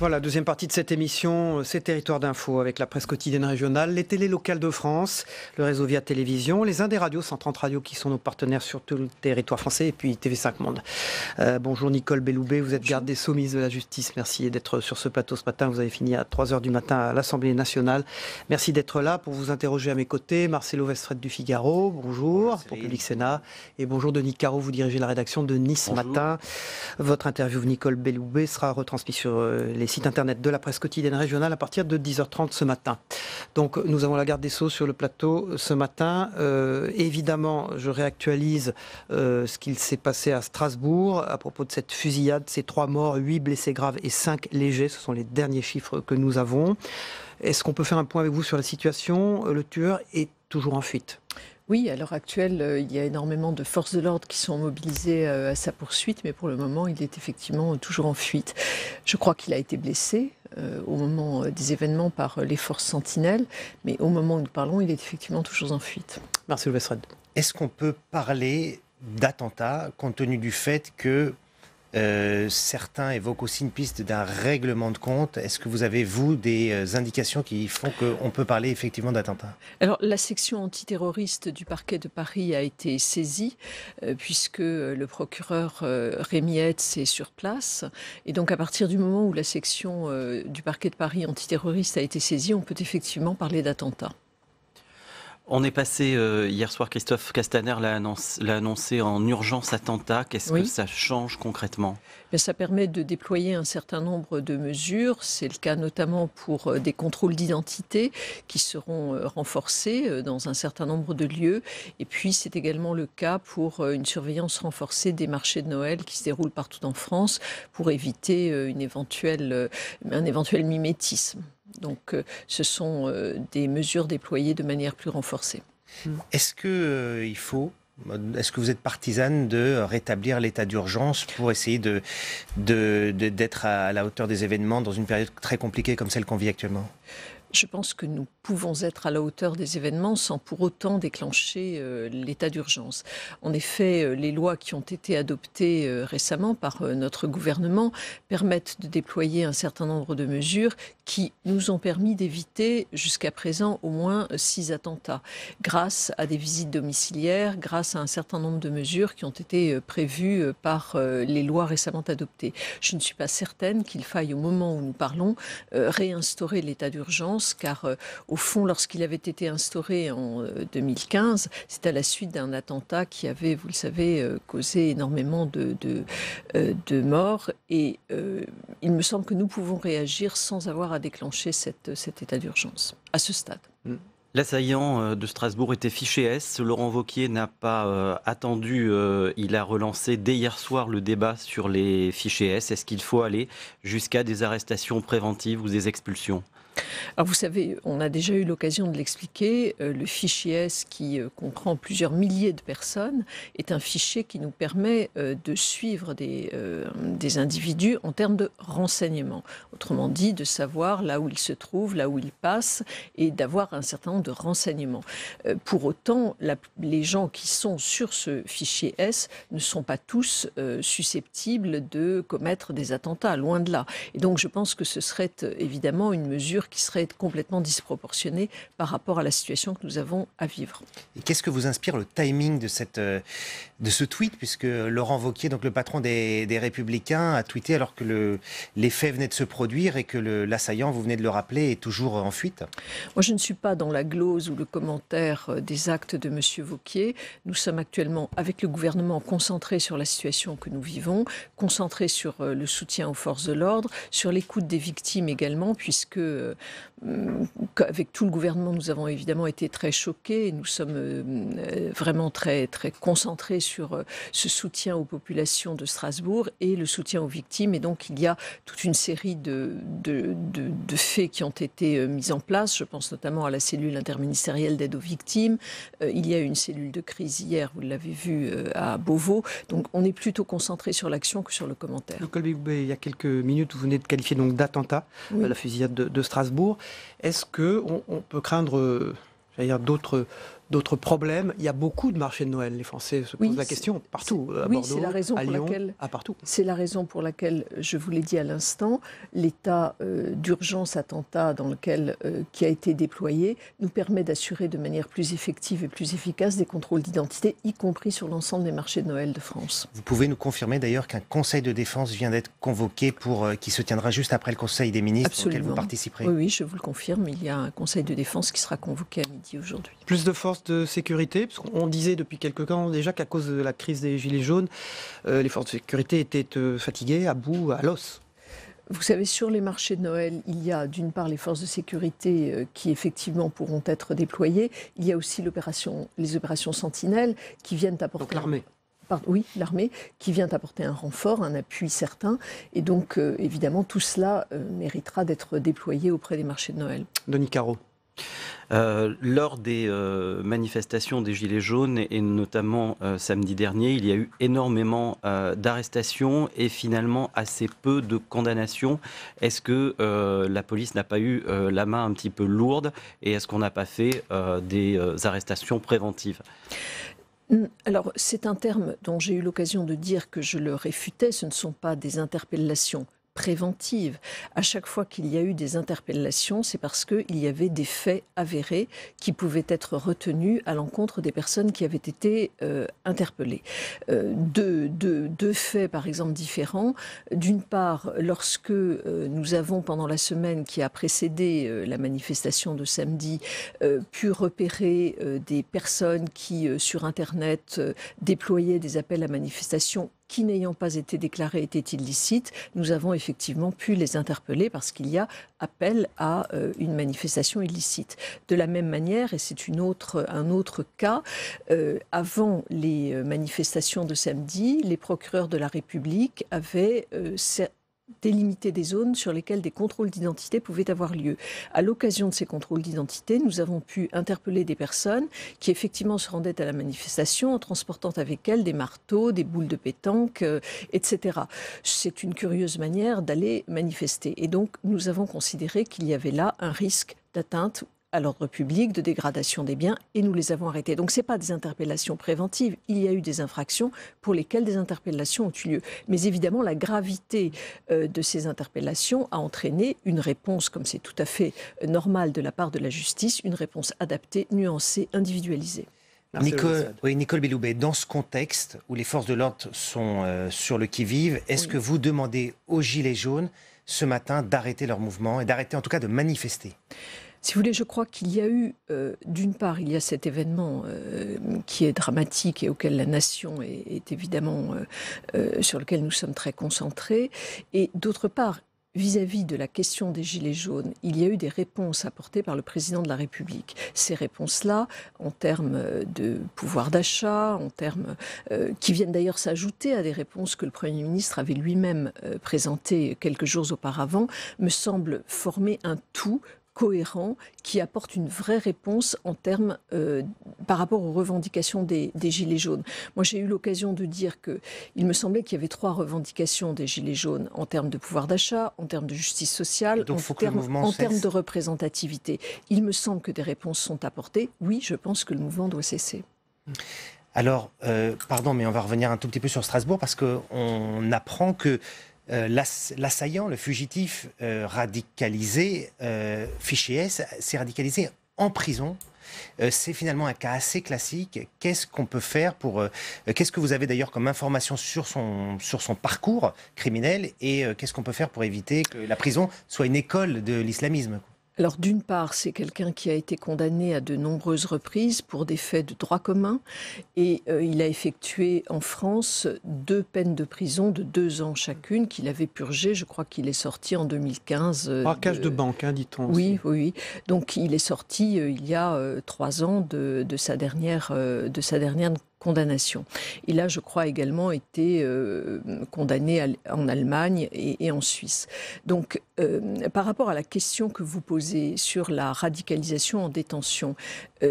Voilà, deuxième partie de cette émission, c'est Territoire d'Info avec la presse quotidienne régionale, les télés locales de France, le réseau Via Télévision, les Indes radios, 130 radios qui sont nos partenaires sur tout le territoire français et puis TV5 Monde. Bonjour Nicole Belloubet, vous êtes garde des Sceaux, ministre de la Justice. Merci d'être sur ce plateau ce matin. Vous avez fini à 3h du matin à l'Assemblée nationale. Merci d'être là pour vous interroger à mes côtés. Marcelo Westred du Figaro, bonjour, pour Public Sénat. Et bonjour Denis Caro, vous dirigez la rédaction de Nice Matin. Votre interview, Nicole Belloubet, sera retransmise sur les sites internet de la presse quotidienne régionale à partir de 10h30 ce matin. Donc nous avons la garde des Sceaux sur le plateau ce matin. Évidemment, je réactualise ce qu'il s'est passé à Strasbourg à propos de cette fusillade, ces 3 morts, 8 blessés graves et 5 légers. Ce sont les derniers chiffres que nous avons. Est-ce qu'on peut faire un point avec vous sur la situation? Le tueur est toujours en fuite. Oui, à l'heure actuelle, il y a énormément de forces de l'ordre qui sont mobilisées à sa poursuite, mais pour le moment, il est effectivement toujours en fuite. Je crois qu'il a été blessé au moment des événements par les forces sentinelles, mais au moment où nous parlons, il est effectivement toujours en fuite. Merci Westred. Est-ce qu'on peut parler d'attentat compte tenu du fait que certains évoquent aussi une piste d'un règlement de compte? Est-ce que vous avez, vous, des indications qui font qu'on peut parler effectivement d'attentat? Alors, la section antiterroriste du parquet de Paris a été saisie, puisque le procureur Rémi Hetz est sur place. Et donc, à partir du moment où la section du parquet de Paris antiterroriste a été saisie, on peut effectivement parler d'attentat. On est passé hier soir, Christophe Castaner l'a annoncé en urgence attentat. Qu'est-ce que ça change concrètement? Ça permet de déployer un certain nombre de mesures. C'est le cas notamment pour des contrôles d'identité qui seront renforcés dans un certain nombre de lieux. Et puis c'est également le cas pour une surveillance renforcée des marchés de Noël qui se déroulent partout en France pour éviter un éventuel mimétisme. Donc ce sont des mesures déployées de manière plus renforcée. Est-ce que est-ce que vous êtes partisane de rétablir l'état d'urgence pour essayer d'être à la hauteur des événements dans une période très compliquée comme celle qu'on vit actuellement? Je pense que nous pouvons être à la hauteur des événements sans pour autant déclencher l'état d'urgence. En effet, les lois qui ont été adoptées récemment par notre gouvernement permettent de déployer un certain nombre de mesures qui nous ont permis d'éviter jusqu'à présent au moins 6 attentats, grâce à des visites domiciliaires, grâce à un certain nombre de mesures qui ont été prévues par les lois récemment adoptées. Je ne suis pas certaine qu'il faille, au moment où nous parlons, réinstaurer l'état d'urgence, car au fond, lorsqu'il avait été instauré en 2015, c'est à la suite d'un attentat qui avait, vous le savez, causé énormément de morts. Et il me semble que nous pouvons réagir sans avoir à déclencher cet état d'urgence, à ce stade. L'assaillant de Strasbourg était fiché S. Laurent Wauquiez n'a pas attendu. Il a relancé dès hier soir le débat sur les fichiers S. Est-ce qu'il faut aller jusqu'à des arrestations préventives ou des expulsions? Alors vous savez, on a déjà eu l'occasion de l'expliquer, le fichier S qui comprend plusieurs milliers de personnes est un fichier qui nous permet de suivre des individus en termes de renseignements. Autrement dit, de savoir là où ils se trouvent, là où ils passent et d'avoir un certain nombre de renseignements. Pour autant, les gens qui sont sur ce fichier S ne sont pas tous susceptibles de commettre des attentats, loin de là. Et donc je pense que ce serait évidemment une mesure qui serait complètement disproportionnée par rapport à la situation que nous avons à vivre. Et qu'est-ce que vous inspire le timing de ce tweet, puisque Laurent Wauquiez, donc le patron des Républicains, a tweeté alors que les faits venaient de se produire et que l'assaillant, vous venez de le rappeler, est toujours en fuite? Moi, je ne suis pas dans la glose ou le commentaire des actes de M. Wauquiez. Nous sommes actuellement, avec le gouvernement, concentrés sur la situation que nous vivons, concentrés sur le soutien aux forces de l'ordre, sur l'écoute des victimes également, puisque avec tout le gouvernement, nous avons évidemment été très choqués. Nous sommes vraiment très, très concentrés sur ce soutien aux populations de Strasbourg et le soutien aux victimes. Et donc, il y a toute une série de faits qui ont été mis en place. Je pense notamment à la cellule interministérielle d'aide aux victimes. Il y a eu une cellule de crise hier, vous l'avez vu, à Beauvau. Donc, on est plutôt concentré sur l'action que sur le commentaire. Nicole Belloubet, il y a quelques minutes, vous venez de qualifier donc d'attentat la fusillade de Strasbourg. Est-ce qu'on peut craindre d'autres d'autres problèmes. Il y a beaucoup de marchés de Noël. Les Français se posent la question partout, à Bordeaux, à Lyon, partout. C'est la raison pour laquelle, je vous l'ai dit à l'instant, l'état d'urgence attentat qui a été déployé nous permet d'assurer de manière plus effective et plus efficace des contrôles d'identité, y compris sur l'ensemble des marchés de Noël de France. Vous pouvez nous confirmer d'ailleurs qu'un conseil de défense vient d'être convoqué qui se tiendra juste après le conseil des ministres. Absolument. Auquel vous participerez. Oui, je vous le confirme, il y a un conseil de défense qui sera convoqué à midi aujourd'hui. Plus de forces de sécurité, parce qu'on disait depuis quelques temps déjà qu'à cause de la crise des Gilets jaunes, les forces de sécurité étaient fatiguées, à bout, à l'os. Vous savez, sur les marchés de Noël, il y a d'une part les forces de sécurité qui effectivement pourront être déployées. Il y a aussi les opérations Sentinelles qui viennent apporter... Donc l'armée. Oui, l'armée, qui vient apporter un renfort, un appui certain. Et donc, évidemment, tout cela méritera d'être déployé auprès des marchés de Noël. Denis Caro. Lors des manifestations des Gilets jaunes, et notamment samedi dernier, il y a eu énormément d'arrestations et finalement assez peu de condamnations. Est-ce que la police n'a pas eu la main un petit peu lourde et est-ce qu'on n'a pas fait des arrestations préventives ? Alors, c'est un terme dont j'ai eu l'occasion de dire que je le réfutais. Ce ne sont pas des interpellations préventive. À chaque fois qu'il y a eu des interpellations, c'est parce qu'il y avait des faits avérés qui pouvaient être retenus à l'encontre des personnes qui avaient été interpellées. Deux faits, par exemple, différents. D'une part, lorsque nous avons, pendant la semaine qui a précédé la manifestation de samedi, pu repérer des personnes qui, sur Internet, déployaient des appels à manifestation qui, n'ayant pas été déclarés, étaient illicites, nous avons effectivement pu les interpeller parce qu'il y a appel à une manifestation illicite. De la même manière, et c'est un autre cas, avant les manifestations de samedi, les procureurs de la République avaient délimiter des zones sur lesquelles des contrôles d'identité pouvaient avoir lieu. À l'occasion de ces contrôles d'identité, nous avons pu interpeller des personnes qui effectivement se rendaient à la manifestation en transportant avec elles des marteaux, des boules de pétanque, etc. C'est une curieuse manière d'aller manifester. Et donc, nous avons considéré qu'il y avait là un risque d'atteinte à l'ordre public, de dégradation des biens, et nous les avons arrêtés. Donc ce n'est pas des interpellations préventives, il y a eu des infractions pour lesquelles des interpellations ont eu lieu. Mais évidemment, la gravité de ces interpellations a entraîné une réponse, comme c'est tout à fait normal de la part de la justice, une réponse adaptée, nuancée, individualisée. Nicole Belloubet, dans ce contexte où les forces de l'ordre sont sur le qui-vive, est-ce que vous demandez aux Gilets jaunes ce matin d'arrêter leur mouvement et d'arrêter en tout cas de manifester ? Si vous voulez, je crois qu'il y a eu, d'une part, il y a cet événement qui est dramatique et auquel la nation est évidemment, sur lequel nous sommes très concentrés, et d'autre part, vis-à-vis de la question des Gilets jaunes, il y a eu des réponses apportées par le président de la République. Ces réponses-là, en termes de pouvoir d'achat, en termes qui viennent d'ailleurs s'ajouter à des réponses que le Premier ministre avait lui-même présentées quelques jours auparavant, me semblent former un tout cohérent qui apporte une vraie réponse en termes par rapport aux revendications des Gilets jaunes. Moi, j'ai eu l'occasion de dire qu'il me semblait qu'il y avait 3 revendications des Gilets jaunes en termes de pouvoir d'achat, en termes de justice sociale, en termes de représentativité. Il me semble que des réponses sont apportées. Oui, je pense que le mouvement doit cesser. Alors, pardon, mais on va revenir un tout petit peu sur Strasbourg parce qu'on apprend que l'assaillant, le fugitif radicalisé, fiché S, s'est radicalisé en prison. C'est finalement un cas assez classique. Qu'est-ce qu'on peut faire qu'est-ce que vous avez d'ailleurs comme information sur son parcours criminel et qu'est-ce qu'on peut faire pour éviter que la prison soit une école de l'islamisme ? Alors d'une part, c'est quelqu'un qui a été condamné à de nombreuses reprises pour des faits de droit commun et il a effectué en France 2 peines de prison de 2 ans chacune qu'il avait purgées. Je crois qu'il est sorti en 2015. Braquage de banque, dit-on. Oui, oui. Donc il est sorti il y a 3 ans de sa dernière condamnation. Il a, je crois, également été condamné en Allemagne et en Suisse. Donc, par rapport à la question que vous posez sur la radicalisation en détention,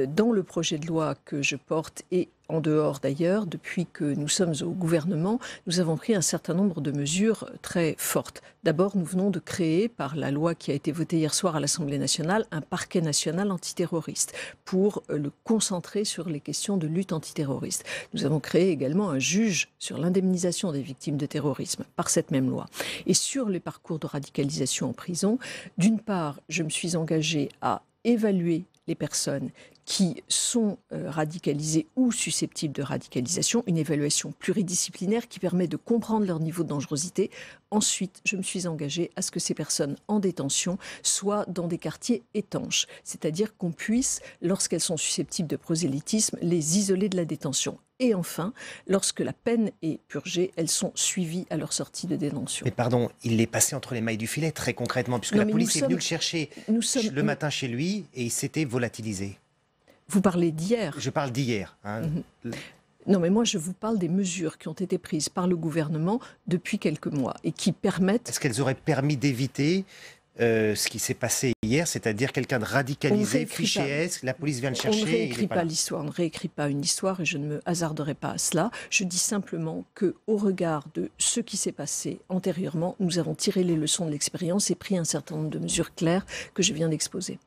dans le projet de loi que je porte et en dehors d'ailleurs, depuis que nous sommes au gouvernement, nous avons pris un certain nombre de mesures très fortes. D'abord, nous venons de créer, par la loi qui a été votée hier soir à l'Assemblée nationale, un parquet national antiterroriste pour le concentrer sur les questions de lutte antiterroriste. Nous avons créé également un juge sur l'indemnisation des victimes de terrorisme par cette même loi. Et sur les parcours de radicalisation en prison, d'une part, je me suis engagée à évaluer les personnes qui sont radicalisées ou susceptibles de radicalisation, une évaluation pluridisciplinaire qui permet de comprendre leur niveau de dangerosité. Ensuite, je me suis engagée à ce que ces personnes en détention soient dans des quartiers étanches, c'est-à-dire qu'on puisse, lorsqu'elles sont susceptibles de prosélytisme, les isoler de la détention. Et enfin, lorsque la peine est purgée, elles sont suivies à leur sortie de détention. Mais pardon, il est passé entre les mailles du filet très concrètement, puisque la police est venue le chercher le matin chez lui et il s'était volatilisé. Vous parlez d'hier. Je parle d'hier. Non, mais moi, je vous parle des mesures qui ont été prises par le gouvernement depuis quelques mois et qui permettent... Est-ce qu'elles auraient permis d'éviter ce qui s'est passé hier, c'est-à-dire quelqu'un de radicalisé, fiché S, la police vient le chercher... On ne réécrit pas l'histoire, on ne réécrit pas une histoire et je ne me hasarderai pas à cela. Je dis simplement qu'au regard de ce qui s'est passé antérieurement, nous avons tiré les leçons de l'expérience et pris un certain nombre de mesures claires que je viens d'exposer.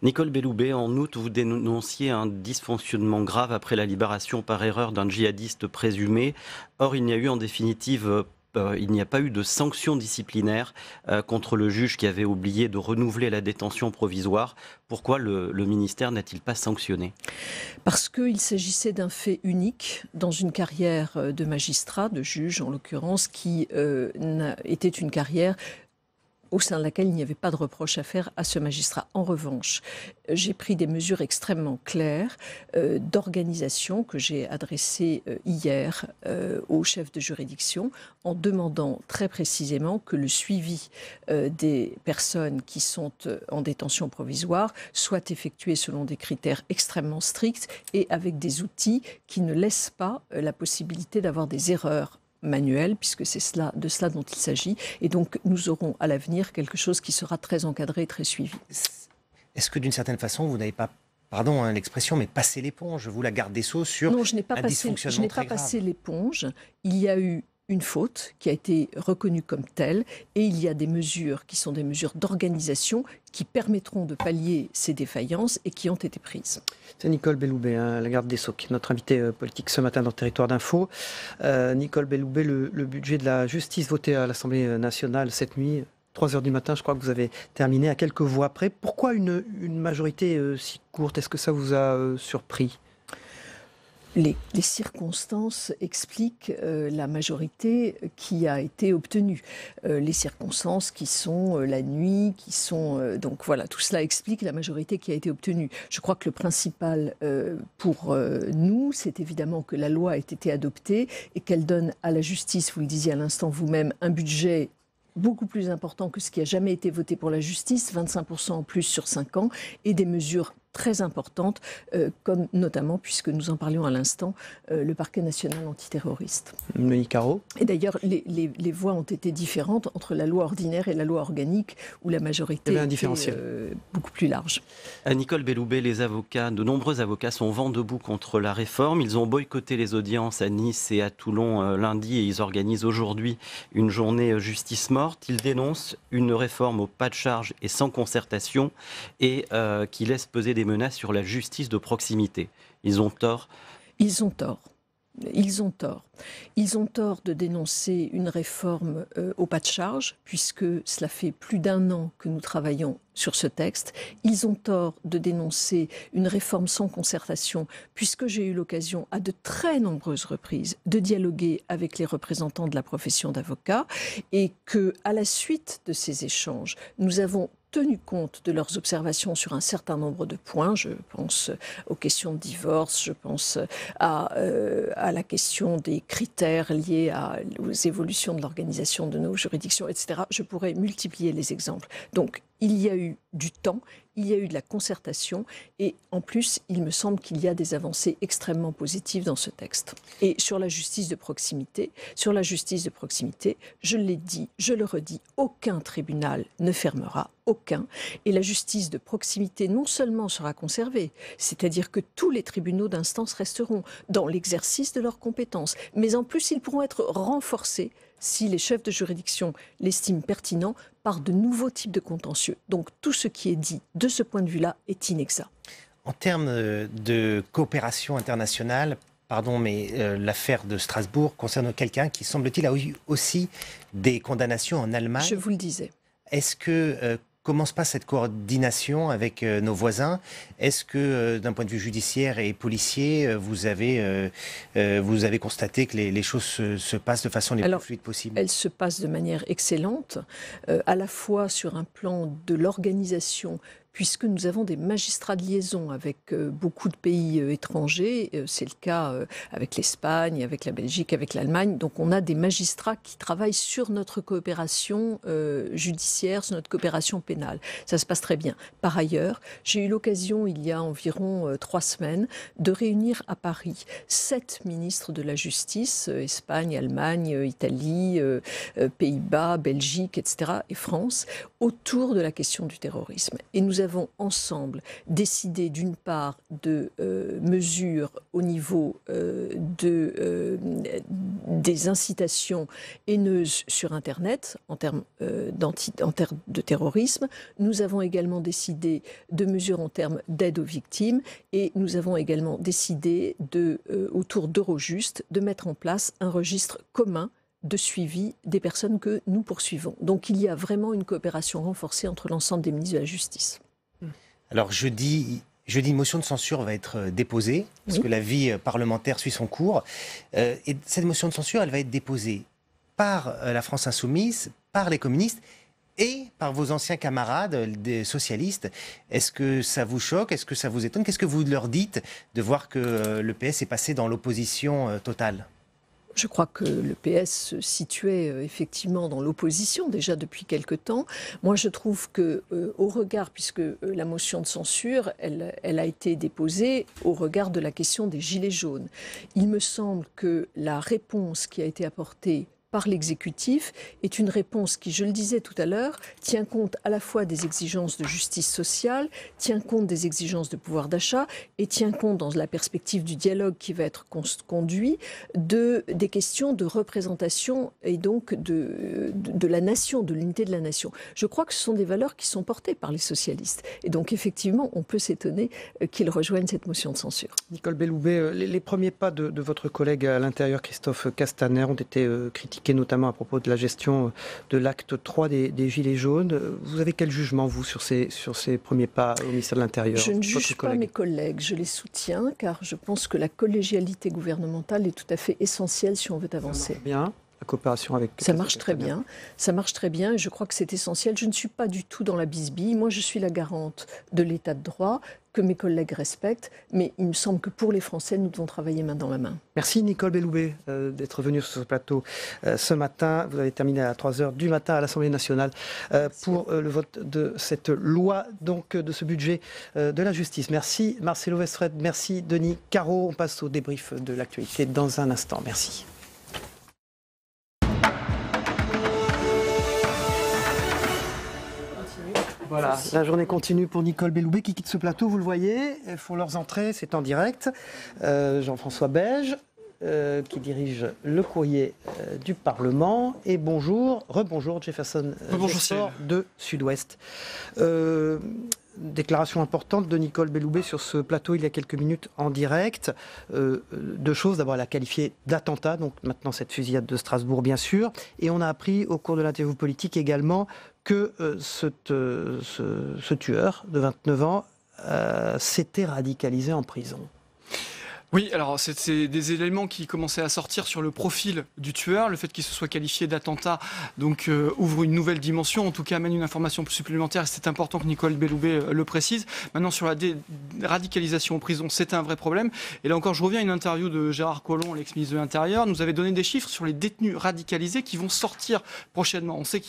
Nicole Belloubet, en août, vous dénonciez un dysfonctionnement grave après la libération par erreur d'un djihadiste présumé. Or, il n'y a eu en définitive... il n'y a pas eu de sanction disciplinaire contre le juge qui avait oublié de renouveler la détention provisoire. Pourquoi le ministère n'a-t-il pas sanctionné ? Parce qu'il s'agissait d'un fait unique dans une carrière de magistrat, de juge en l'occurrence, qui était une carrière au sein de laquelle il n'y avait pas de reproche à faire à ce magistrat. En revanche, j'ai pris des mesures extrêmement claires d'organisation que j'ai adressées hier au chef de juridiction en demandant très précisément que le suivi des personnes qui sont en détention provisoire soit effectué selon des critères extrêmement stricts et avec des outils qui ne laissent pas la possibilité d'avoir des erreurs manuel, puisque c'est de cela dont il s'agit. Et donc, nous aurons à l'avenir quelque chose qui sera très encadré et très suivi. Est-ce que d'une certaine façon, vous n'avez pas, pardon l'expression, mais passé l'éponge, vous, la garde des Sceaux, sur non, je n'ai pas passé l'éponge. Il y a eu une faute qui a été reconnue comme telle et il y a des mesures qui sont des mesures d'organisation qui permettront de pallier ces défaillances et qui ont été prises. C'est Nicole Belloubet, la garde des Sceaux, qui est notre invitée politique ce matin dans Territoire d'Info. Nicole Belloubet, le budget de la justice voté à l'Assemblée nationale cette nuit, 3h du matin, je crois que vous avez terminé à quelques voix près. Pourquoi une majorité si courte ? Est-ce que ça vous a surpris ? Les circonstances expliquent la majorité qui a été obtenue. Les circonstances qui sont la nuit, qui sont... donc voilà, tout cela explique la majorité qui a été obtenue. Je crois que le principal pour nous, c'est évidemment que la loi ait été adoptée et qu'elle donne à la justice, vous le disiez à l'instant vous-même, un budget beaucoup plus important que ce qui a jamais été voté pour la justice, 25% en plus sur 5 ans, et des mesures très importantes, comme notamment, puisque nous en parlions à l'instant, le parquet national antiterroriste. Monique Caro. Et d'ailleurs, les voix ont été différentes entre la loi ordinaire et la loi organique, où la majorité était beaucoup plus large. À Nicole Belloubet, de nombreux avocats sont vent debout contre la réforme. Ils ont boycotté les audiences à Nice et à Toulon lundi et ils organisent aujourd'hui une journée justice morte. Ils dénoncent une réforme au pas de charge et sans concertation et qui laisse peser des menaces sur la justice de proximité. Ils ont tort. Ils ont tort. Ils ont tort. Ils ont tort de dénoncer une réforme au pas de charge, puisque cela fait plus d'1 an que nous travaillons sur ce texte. Ils ont tort de dénoncer une réforme sans concertation, puisque j'ai eu l'occasion à de très nombreuses reprises de dialoguer avec les représentants de la profession d'avocat et que, à la suite de ces échanges, nous avons tenu compte de leurs observations sur un certain nombre de points. Je pense aux questions de divorce, je pense à la question des critères liés aux évolutions de l'organisation de nos juridictions, etc. Je pourrais multiplier les exemples. Donc, Il y a eu du temps, il y a eu de la concertation et en plus, il me semble qu'il y a des avancées extrêmement positives dans ce texte. Et sur la justice de proximité, je l'ai dit, je le redis, aucun tribunal ne fermera, aucun. Et la justice de proximité non seulement sera conservée, c'est-à-dire que tous les tribunaux d'instance resteront dans l'exercice de leurs compétences, mais en plus, ils pourront être renforcés si les chefs de juridiction l'estiment pertinent par de nouveaux types de contentieux. Donc tout ce qui est dit de ce point de vue-là est inexact. En termes de coopération internationale, pardon, mais l'affaire de Strasbourg concerne quelqu'un qui, semble-t-il, a eu aussi des condamnations en Allemagne. Je vous le disais. Est-ce que... Comment se passe cette coordination avec nos voisins? Est-ce que, d'un point de vue judiciaire et policier, vous avez constaté que les choses se passent de façon les plus fluide possible? Elles se passent de manière excellente, à la fois sur un plan de l'organisation, puisque nous avons des magistrats de liaison avec beaucoup de pays étrangers. C'est le cas avec l'Espagne, avec la Belgique, avec l'Allemagne. Donc on a des magistrats qui travaillent sur notre coopération judiciaire, sur notre coopération pénale. Ça se passe très bien. Par ailleurs, j'ai eu l'occasion, il y a environ 3 semaines, de réunir à Paris 7 ministres de la justice, Espagne, Allemagne, Italie, Pays-Bas, Belgique, etc., et France, autour de la question du terrorisme. Et nous avons ensemble décidé d'une part de mesures au niveau des incitations haineuses sur Internet en termes de terrorisme. Nous avons également décidé de mesures en termes d'aide aux victimes et nous avons également décidé autour d'Eurojust de mettre en place un registre commun de suivi des personnes que nous poursuivons. Donc il y a vraiment une coopération renforcée entre l'ensemble des ministres de la Justice. Alors jeudi, une motion de censure va être déposée, parce que la vie parlementaire suit son cours. Et cette motion de censure, elle va être déposée par la France Insoumise, par les communistes et par vos anciens camarades des socialistes. Est-ce que ça vous choque? Est-ce que ça vous étonne? Qu'est-ce que vous leur dites de voir que le PS est passé dans l'opposition totale? Je crois que le PS se situait effectivement dans l'opposition déjà depuis quelque temps. Moi, je trouve que, au regard, puisque la motion de censure, elle a été déposée au regard de la question des gilets jaunes, il me semble que la réponse qui a été apportée par l'exécutif est une réponse qui, je le disais tout à l'heure, tient compte à la fois des exigences de justice sociale, tient compte des exigences de pouvoir d'achat et tient compte, dans la perspective du dialogue qui va être conduit, des questions de représentation et donc de la nation, de l'unité de la nation. Je crois que ce sont des valeurs qui sont portées par les socialistes. Et donc, effectivement, on peut s'étonner qu'ils rejoignent cette motion de censure. Nicole Belloubet, les premiers pas de votre collègue à l'intérieur, Christophe Castaner, ont été critiqués, notamment à propos de la gestion de l'acte 3 des Gilets jaunes. Vous avez quel jugement, vous, sur ces premiers pas au ministère de l'Intérieur? Je ne juge pas mes collègues, je les soutiens, car je pense que la collégialité gouvernementale est tout à fait essentielle si on veut avancer. Ça marche bien, la coopération avec... Ça marche très bien, et je crois que c'est essentiel. Je ne suis pas du tout dans la bisbille. Moi, je suis la garante de l'état de droit, que mes collègues respectent, mais il me semble que pour les Français, nous devons travailler main dans la main. Merci Nicole Belloubet d'être venue sur ce plateau ce matin. Vous avez terminé à 3h du matin à l'Assemblée nationale pour le vote de cette loi, donc de ce budget de la justice. Merci Marcelo Westfred, merci Denis Caro. On passe au débrief de l'actualité dans un instant. Merci. Voilà, la journée continue pour Nicole Belloubet qui quitte ce plateau, vous le voyez, elles font leurs entrées, c'est en direct. Jean-François Beige qui dirige le courrier du Parlement. Et rebonjour Jefferson Gestor de Sud-Ouest. Déclaration importante de Nicole Belloubet sur ce plateau il y a quelques minutes en direct. 2 choses. D'abord, elle a qualifié d'attentat, donc maintenant cette fusillade de Strasbourg, bien sûr. Et on a appris au cours de l'interview politique également que ce tueur de 29 ans s'était radicalisé en prison. Oui, alors c'est des éléments qui commençaient à sortir sur le profil du tueur. Le fait qu'il se soit qualifié d'attentat donc ouvre une nouvelle dimension, en tout cas amène une information supplémentaire. C'est important que Nicole Belloubet le précise. Maintenant, sur la radicalisation en prison, c'est un vrai problème. Et là encore, je reviens à une interview de Gérard Collomb, l'ex-ministre de l'Intérieur, nous avait donné des chiffres sur les détenus radicalisés qui vont sortir prochainement. On sait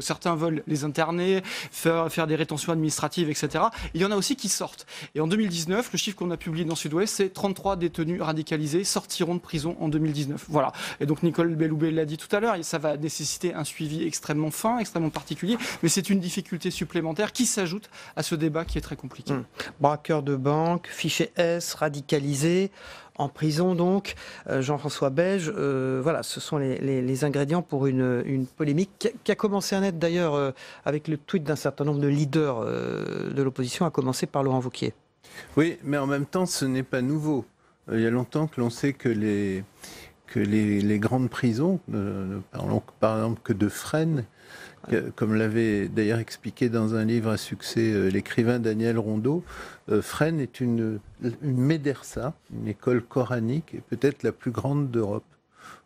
certains veulent les interner, faire des rétentions administratives, etc. Il y en a aussi qui sortent. Et en 2019, le chiffre qu'on a publié dans Sud-Ouest, c'est 33 détenus radicalisés sortiront de prison en 2019. Voilà. Et donc Nicole Belloubet l'a dit tout à l'heure, ça va nécessiter un suivi extrêmement fin, extrêmement particulier, mais c'est une difficulté supplémentaire qui s'ajoute à ce débat qui est très compliqué. Braqueur de banque, fiché S, radicalisé, en prison donc. Jean-François Beige, voilà, ce sont les ingrédients pour une polémique qui a commencé à naître d'ailleurs avec le tweet d'un certain nombre de leaders de l'opposition, à commencer par Laurent Wauquiez. Oui, mais en même temps, ce n'est pas nouveau. Il y a longtemps que l'on sait que les grandes prisons, ne parlons par exemple que de Fresnes, comme l'avait d'ailleurs expliqué dans un livre à succès l'écrivain Daniel Rondeau, Fresnes est une médersa, une école coranique, et peut-être la plus grande d'Europe.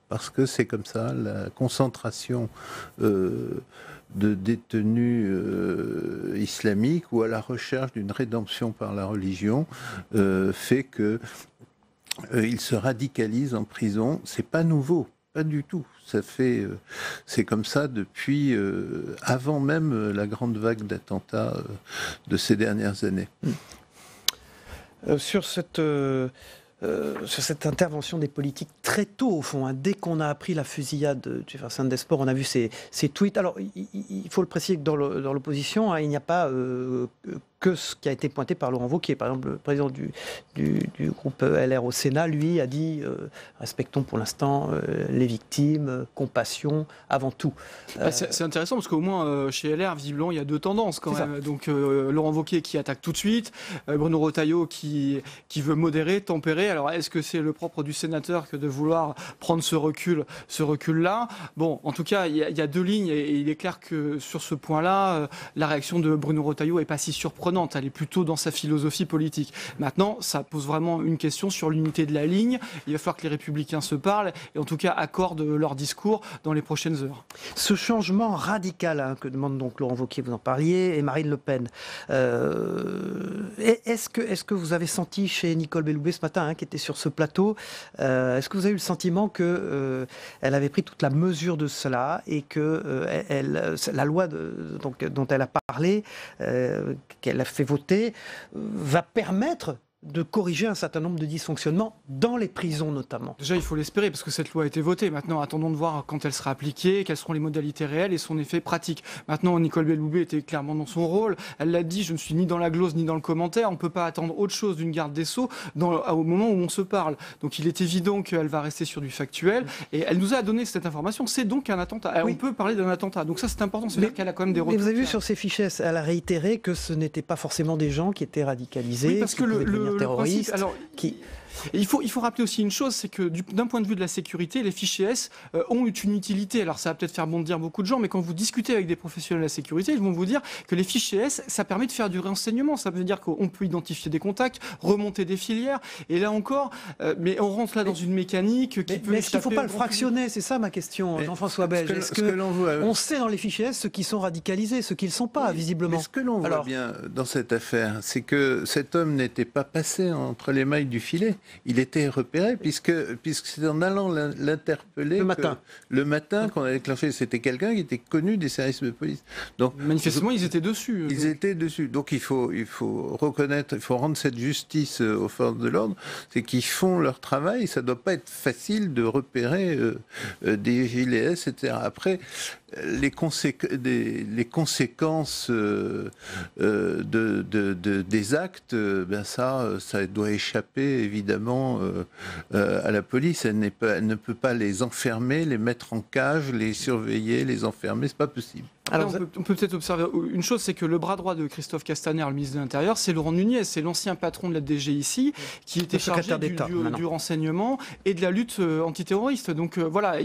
Parce que c'est comme ça, la concentration de détenus islamiques ou à la recherche d'une rédemption par la religion fait que ils se radicalisent en prison. C'est pas nouveau, pas du tout. C'est comme ça depuis avant même la grande vague d'attentats de ces dernières années. Sur cette intervention des politiques très tôt, au fond, hein, dès qu'on a appris la fusillade de Jefferson Desport, on a vu ces tweets. Alors, il faut le préciser que dans l'opposition, hein, il n'y a pas que ce qui a été pointé par Laurent Wauquiez. Par exemple, le président du groupe LR au Sénat, lui, a dit respectons pour l'instant les victimes, compassion avant tout. C'est intéressant parce qu'au moins chez LR, visiblement, il y a deux tendances quand même. Donc Laurent Wauquiez qui attaque tout de suite, Bruno Retailleau qui veut modérer, tempérer. Alors est-ce que c'est le propre du sénateur que de vouloir prendre ce recul-là? Bon, en tout cas, il y a deux lignes et il est clair que sur ce point-là, la réaction de Bruno Retailleau n'est pas si surprenante. Elle est plutôt dans sa philosophie politique. Maintenant, ça pose vraiment une question sur l'unité de la ligne. Il va falloir que les Républicains se parlent et en tout cas accordent leur discours dans les prochaines heures. Ce changement radical hein, que demande donc Laurent Wauquiez, vous en parliez, et Marine Le Pen, est-ce que vous avez senti chez Nicole Belloubet ce matin, hein, qui était sur ce plateau, est-ce que vous avez eu le sentiment qu'elle avait pris toute la mesure de cela et que la loi dont elle a parlé, qu'elle a fait voter, va permettre de corriger un certain nombre de dysfonctionnements dans les prisons notamment? Déjà, il faut l'espérer parce que cette loi a été votée. Maintenant, attendons de voir quand elle sera appliquée, quelles seront les modalités réelles et son effet pratique. Maintenant, Nicole Belloubet était clairement dans son rôle. Elle l'a dit, je ne suis ni dans la glose ni dans le commentaire. On ne peut pas attendre autre chose d'une garde des Sceaux au moment où on se parle. Donc, il est évident qu'elle va rester sur du factuel. Et elle nous a donné cette information. C'est donc un attentat. Oui. On peut parler d'un attentat. Donc ça, c'est important. C'est-à-dire qu'elle a quand même des retours. Mais vous avez vu sur ces fichiers, elle a réitéré que ce n'étaient pas forcément des gens qui étaient radicalisés, oui, parce que le terroristes. Principe, alors, et il faut rappeler aussi une chose, c'est que d'un point de vue de la sécurité, les fichiers S ont une utilité. Alors ça va peut-être faire bondir beaucoup de gens, mais quand vous discutez avec des professionnels de la sécurité, ils vont vous dire que les fichiers S, ça permet de faire du renseignement. Ça veut dire qu'on peut identifier des contacts, remonter des filières. Et là encore, mais on rentre là dans une mécanique qui peut... Mais est-ce qu'il ne faut pas le fractionner? C'est ça ma question, Jean-François Beige. Est-ce qu'on sait dans les fichiers S ceux qui sont radicalisés, ceux qui ne le sont pas, visiblement? Mais ce que l'on voit bien dans cette affaire, c'est que cet homme n'était pas passé entre les mailles du filet. Il était repéré puisque c'est en allant l'interpeller le matin qu'on a déclenché. C'était quelqu'un qui était connu des services de police. Donc manifestement, ils étaient dessus. Ils étaient dessus. Donc il faut reconnaître, il faut rendre cette justice aux forces de l'ordre. C'est qu'ils font leur travail. Ça ne doit pas être facile de repérer des gilets S, etc. Après, les conséquences des actes, ça doit échapper évidemment à la police. Elle ne peut pas les enfermer, les mettre en cage, les surveiller, les enfermer. C'est pas possible. Alors, on peut peut-être observer une chose, c'est que le bras droit de Christophe Castaner, le ministre de l'Intérieur, c'est Laurent Nunez, c'est l'ancien patron de la DGIC, qui était chargé du renseignement et de la lutte antiterroriste. Donc voilà,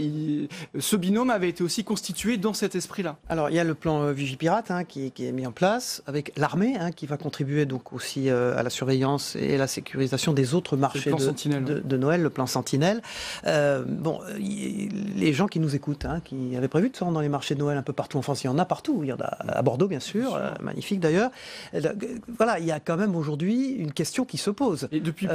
ce binôme avait été aussi constitué dans cet esprit-là. Alors il y a le plan Vigipirate qui est mis en place avec l'armée qui va contribuer donc aussi à la surveillance et à la sécurisation des autres marchés de Noël, le plan Sentinelle. Les gens qui nous écoutent, qui avaient prévu de se rendre dans les marchés de Noël un peu partout en France, il y en en a partout. Il y en a à Bordeaux, bien sûr, magnifique d'ailleurs. Voilà, il y a quand même aujourd'hui une question qui se pose. Et depuis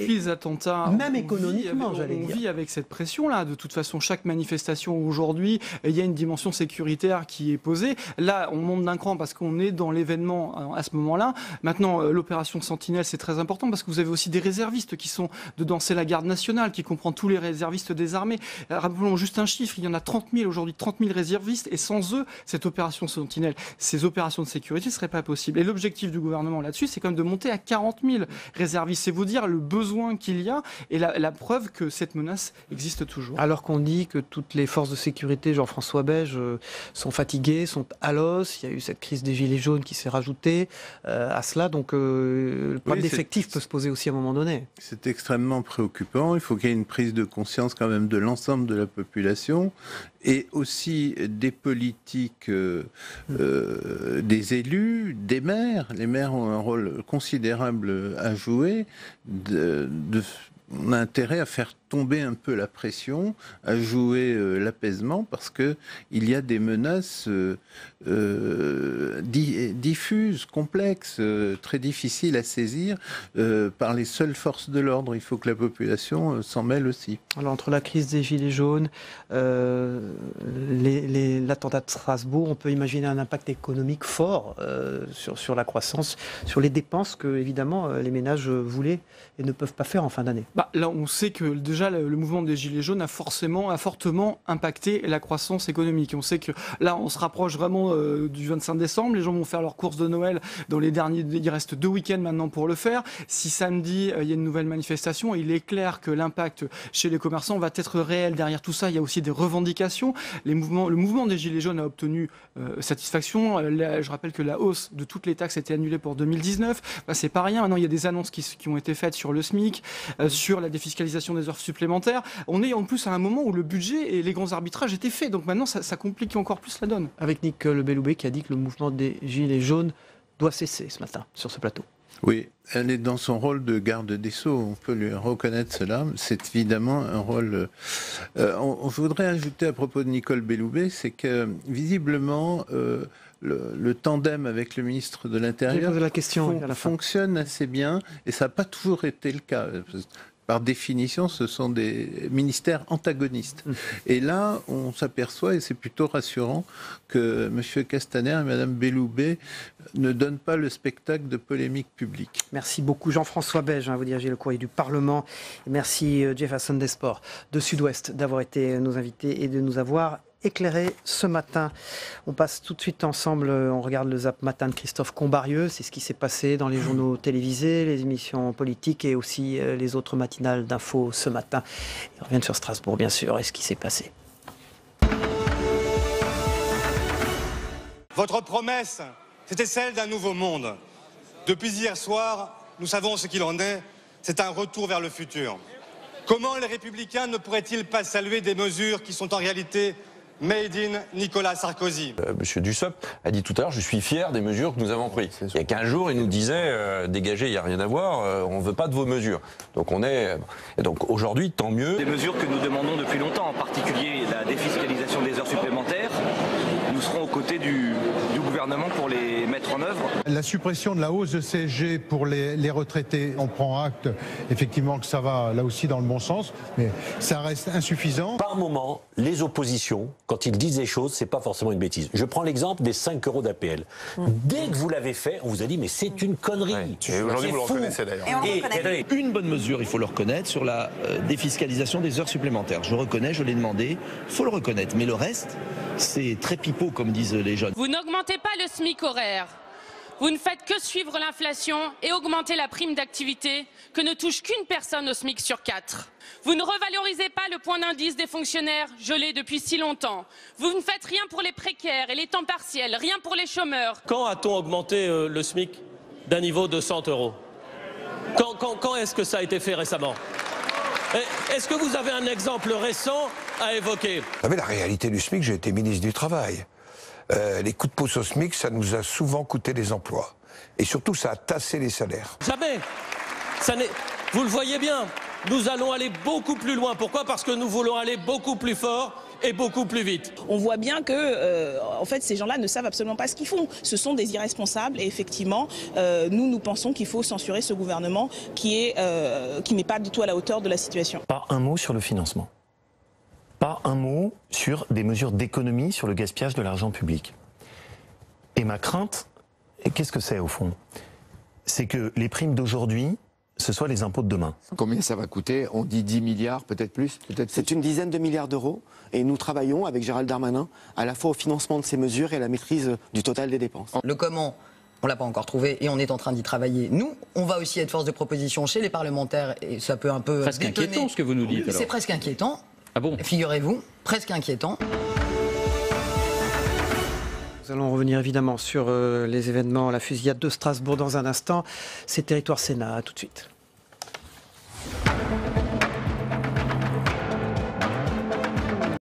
les attentats, même économiquement, on vit avec cette pression-là. De toute façon, chaque manifestation aujourd'hui, il y a une dimension sécuritaire qui est posée. Là, on monte d'un cran parce qu'on est dans l'événement à ce moment-là. Maintenant, l'opération Sentinelle, c'est très important parce que vous avez aussi des réservistes qui sont dedans. C'est la garde nationale qui comprend tous les réservistes des armées. Rappelons juste un chiffre, il y en a 30 000 aujourd'hui, 30 000 réservistes, et sans eux, cette opération Sentinelle, ces opérations de sécurité ne seraient pas possibles. Et l'objectif du gouvernement là-dessus, c'est quand même de monter à 40 000 réservistes. C'est vous dire le besoin qu'il y a et la preuve que cette menace existe toujours. Alors qu'on dit que toutes les forces de sécurité, Jean-François Beige, sont fatiguées, sont à l'os, il y a eu cette crise des Gilets jaunes qui s'est rajoutée à cela, donc le problème d'effectifs peut se poser aussi à un moment donné. C'est extrêmement préoccupant, il faut qu'il y ait une prise de conscience quand même de l'ensemble de la population et aussi des politiques, des élus, des maires. Les maires ont un rôle considérable à jouer. On a intérêt à faire tomber un peu la pression, à jouer l'apaisement, parce qu'il y a des menaces diffuses, complexes, très difficiles à saisir par les seules forces de l'ordre. Il faut que la population s'en mêle aussi. Alors, entre la crise des Gilets jaunes, l'attentat de Strasbourg, on peut imaginer un impact économique fort sur la croissance, sur les dépenses que, évidemment, les ménages voulaient et ne peuvent pas faire en fin d'année. Là, on sait que déjà le mouvement des Gilets jaunes a fortement impacté la croissance économique. On sait que là, on se rapproche vraiment du 25 décembre. Les gens vont faire leurs courses de Noël il reste 2 week-ends maintenant pour le faire. Si samedi, il y a une nouvelle manifestation, il est clair que l'impact chez les commerçants va être réel. Derrière tout ça, il y a aussi des revendications. Le mouvement des Gilets jaunes a obtenu satisfaction. Je rappelle que la hausse de toutes les taxes a été annulée pour 2019. C'est pas rien. Maintenant, il y a des annonces qui ont été faites sur le SMIC, sur la défiscalisation des heures supplémentaires. On est en plus à un moment où le budget et les grands arbitrages étaient faits. Donc maintenant, ça complique encore plus la donne. Avec Nicole Belloubet qui a dit que le mouvement des Gilets jaunes doit cesser ce matin sur ce plateau. Oui, elle est dans son rôle de garde des Sceaux, on peut lui reconnaître cela. C'est évidemment un rôle... je voudrais ajouter à propos de Nicole Belloubet, c'est que visiblement... Le tandem avec le ministre de l'Intérieur fonctionne assez bien, et ça n'a pas toujours été le cas. Par définition, ce sont des ministères antagonistes. Et là, on s'aperçoit, et c'est plutôt rassurant, que M. Castaner et Mme Belloubet ne donnent pas le spectacle de polémique publique. Merci beaucoup Jean-François Beige, vous dirigez le courrier du Parlement. Et merci Jeff Hassan des Sports de Sud-Ouest d'avoir été nos invités et de nous avoir éclairé ce matin. On passe tout de suite ensemble, on regarde le Zap Matin de Christophe Combarieux, c'est ce qui s'est passé dans les journaux télévisés, les émissions politiques et aussi les autres matinales d'infos ce matin. Et on revient sur Strasbourg bien sûr et ce qui s'est passé. Votre promesse, c'était celle d'un nouveau monde. Depuis hier soir, nous savons ce qu'il en est, c'est un retour vers le futur. Comment les Républicains ne pourraient-ils pas saluer des mesures qui sont en réalité made in Nicolas Sarkozy? Monsieur Dussopt a dit tout à l'heure, je suis fier des mesures que nous avons prises. Il y a 15 jours, il nous disait, dégagez, il n'y a rien à voir, on ne veut pas de vos mesures. Donc et donc aujourd'hui, tant mieux. Des mesures que nous demandons depuis longtemps, en particulier la défiscalisation des heures supplémentaires. Nous serons aux côtés du gouvernement pour les mettre en œuvre. La suppression de la hausse de CSG pour les retraités, on prend acte effectivement que ça va là aussi dans le bon sens, mais ça reste insuffisant. Par moment, les oppositions, quand ils disent des choses, c'est pas forcément une bêtise. Je prends l'exemple des 5 € d'APL. Dès que vous l'avez fait, on vous a dit mais c'est une connerie. Ouais. Et aujourd'hui vous le reconnaissez d'ailleurs. Et une bonne mesure, il faut le reconnaître, sur la défiscalisation des heures supplémentaires. Je reconnais, je l'ai demandé, il faut le reconnaître. Mais le reste, c'est très pipeau comme disent les jeunes. Vous n'augmentez pas le SMIC horaire. Vous ne faites que suivre l'inflation et augmenter la prime d'activité que ne touche qu'une personne au SMIC sur 4. Vous ne revalorisez pas le point d'indice des fonctionnaires gelé depuis si longtemps. Vous ne faites rien pour les précaires et les temps partiels, rien pour les chômeurs. Quand a-t-on augmenté le SMIC d'un niveau de 100 €? Quand est-ce que ça a été fait récemment? Est-ce que vous avez un exemple récent à évoquer? Vous savez, la réalité du SMIC, j'ai été ministre du Travail. Les coups de pouce au SMIC, ça nous a souvent coûté des emplois. Et surtout, ça a tassé les salaires. Jamais. Vous le voyez bien, nous allons aller beaucoup plus loin. Pourquoi? Parce que nous voulons aller beaucoup plus fort et beaucoup plus vite. On voit bien que, en fait, ces gens-là ne savent absolument pas ce qu'ils font. Ce sont des irresponsables et effectivement, nous pensons qu'il faut censurer ce gouvernement qui n'est pas du tout à la hauteur de la situation. Pas un mot sur le financement. Pas un mot sur des mesures d'économie sur le gaspillage de l'argent public. Et ma crainte, qu'est-ce que c'est au fond? C'est que les primes d'aujourd'hui, ce soit les impôts de demain. Combien ça va coûter? On dit 10 milliards, peut-être plus, C'est une dizaine de milliards d'euros et nous travaillons avec Gérald Darmanin à la fois au financement de ces mesures et à la maîtrise du total des dépenses. Le comment, on l'a pas encore trouvé et on est en train d'y travailler. Nous, on va aussi être force de proposition chez les parlementaires et ça peut un peu presque détonner. Inquiétant ce que vous nous dites. C'est presque inquiétant. Ah bon? Figurez-vous, presque inquiétant. Nous allons revenir évidemment sur les événements, la fusillade de Strasbourg dans un instant. C'est Territoire Sénat, à tout de suite.